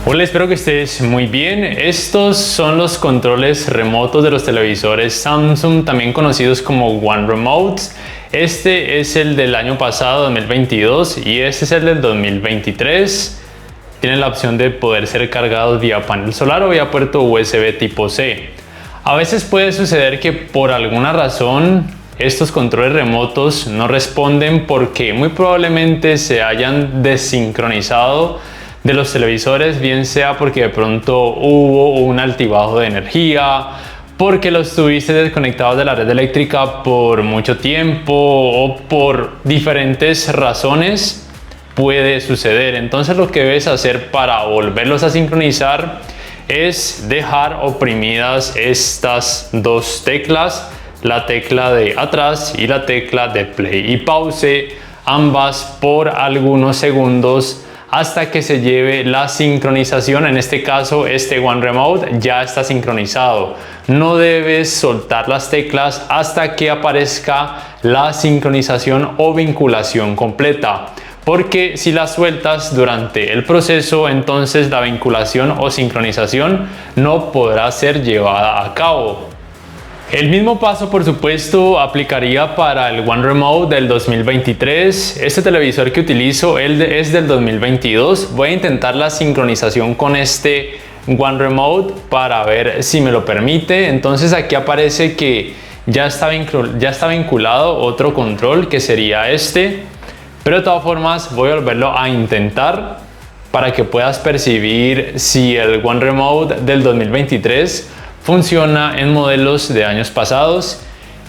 Hola, espero que estés muy bien. Estos son los controles remotos de los televisores Samsung, también conocidos como One Remote. Este es el del año pasado, 2022, y este es el del 2023. Tienen la opción de poder ser cargados vía panel solar o vía puerto USB tipo C. A veces puede suceder que por alguna razón estos controles remotos no responden porque muy probablemente se hayan desincronizado de los televisores, bien sea porque de pronto hubo un altibajo de energía, porque los tuviste desconectados de la red eléctrica por mucho tiempo o por diferentes razones puede suceder. Entonces lo que debes hacer para volverlos a sincronizar es dejar oprimidas estas dos teclas, la tecla de atrás y la tecla de play y pause, ambas por algunos segundos hasta que se lleve la sincronización. En este caso, este One Remote ya está sincronizado. No debes soltar las teclas hasta que aparezca la sincronización o vinculación completa, porque si las sueltas durante el proceso, entonces la vinculación o sincronización no podrá ser llevada a cabo. El mismo paso, por supuesto, aplicaría para el One Remote del 2023. Este televisor que utilizo es del 2022. Voy a intentar la sincronización con este One Remote para ver si me lo permite. Entonces aquí aparece que ya está vinculado otro control, que sería este. Pero de todas formas voy a volverlo a intentar para que puedas percibir si el One Remote del 2023 funciona en modelos de años pasados,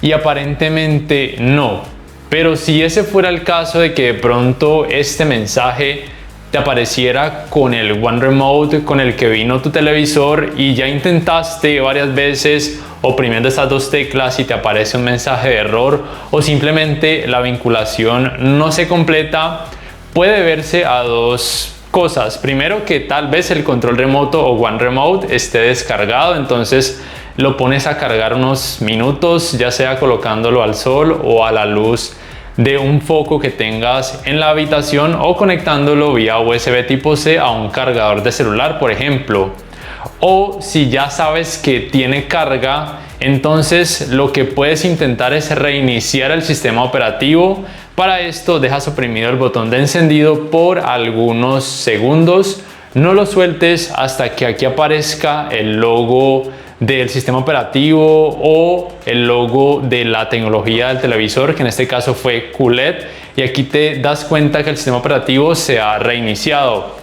y aparentemente no. Pero si ese fuera el caso de que de pronto este mensaje te apareciera con el One Remote con el que vino tu televisor y ya intentaste varias veces oprimiendo estas dos teclas y te aparece un mensaje de error o simplemente la vinculación no se completa, puede verse a dos cosas. Primero, que tal vez el control remoto o One Remote esté descargado, entonces lo pones a cargar unos minutos, ya sea colocándolo al sol o a la luz de un foco que tengas en la habitación o conectándolo vía USB tipo C a un cargador de celular, por ejemplo. O si ya sabes que tiene carga, entonces lo que puedes intentar es reiniciar el sistema operativo. Para esto dejas oprimido el botón de encendido por algunos segundos. No lo sueltes hasta que aquí aparezca el logo del sistema operativo o el logo de la tecnología del televisor, que en este caso fue QLED, y aquí te das cuenta que el sistema operativo se ha reiniciado.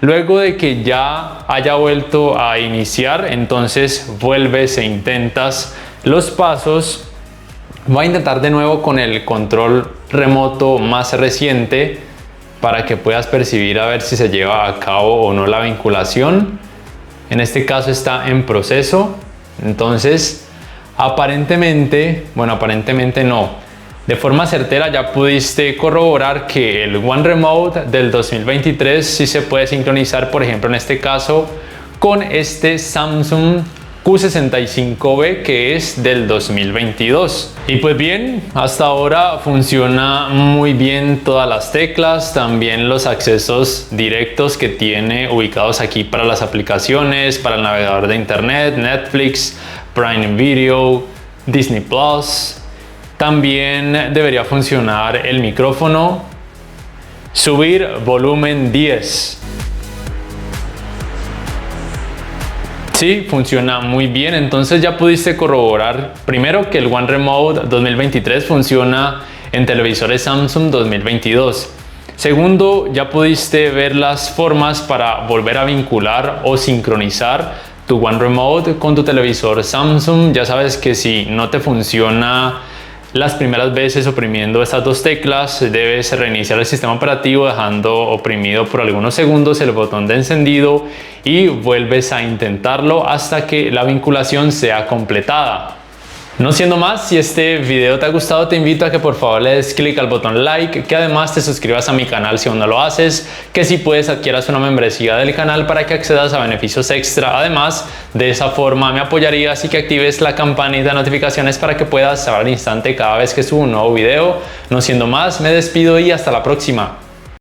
Luego de que ya haya vuelto a iniciar, entonces vuelves e intentas los pasos. Voy a intentar de nuevo con el control remoto más reciente para que puedas percibir a ver si se lleva a cabo o no la vinculación. En este caso está en proceso, entonces aparentemente no, de forma certera ya pudiste corroborar que el One Remote del 2023 sí se puede sincronizar, por ejemplo en este caso con este Samsung Q65B, que es del 2022. Y pues bien, hasta ahora funciona muy bien todas las teclas, también los accesos directos que tiene ubicados aquí para las aplicaciones, para el navegador de internet, Netflix, Prime Video, Disney Plus. También debería funcionar el micrófono. Subir volumen 10. Sí, funciona muy bien. Entonces ya pudiste corroborar primero que el One Remote 2023 funciona en televisores Samsung 2022. Segundo, ya pudiste ver las formas para volver a vincular o sincronizar tu One Remote con tu televisor Samsung. Ya sabes que si no te funciona las primeras veces oprimiendo estas dos teclas, debes reiniciar el sistema operativo dejando oprimido por algunos segundos el botón de encendido y vuelves a intentarlo hasta que la vinculación sea completada. No siendo más, si este video te ha gustado, te invito a que por favor le des clic al botón like, que además te suscribas a mi canal si aún no lo haces, que si puedes adquieras una membresía del canal para que accedas a beneficios extra. Además, de esa forma me apoyarías y que actives la campanita de notificaciones para que puedas saber al instante cada vez que subo un nuevo video. No siendo más, me despido y hasta la próxima.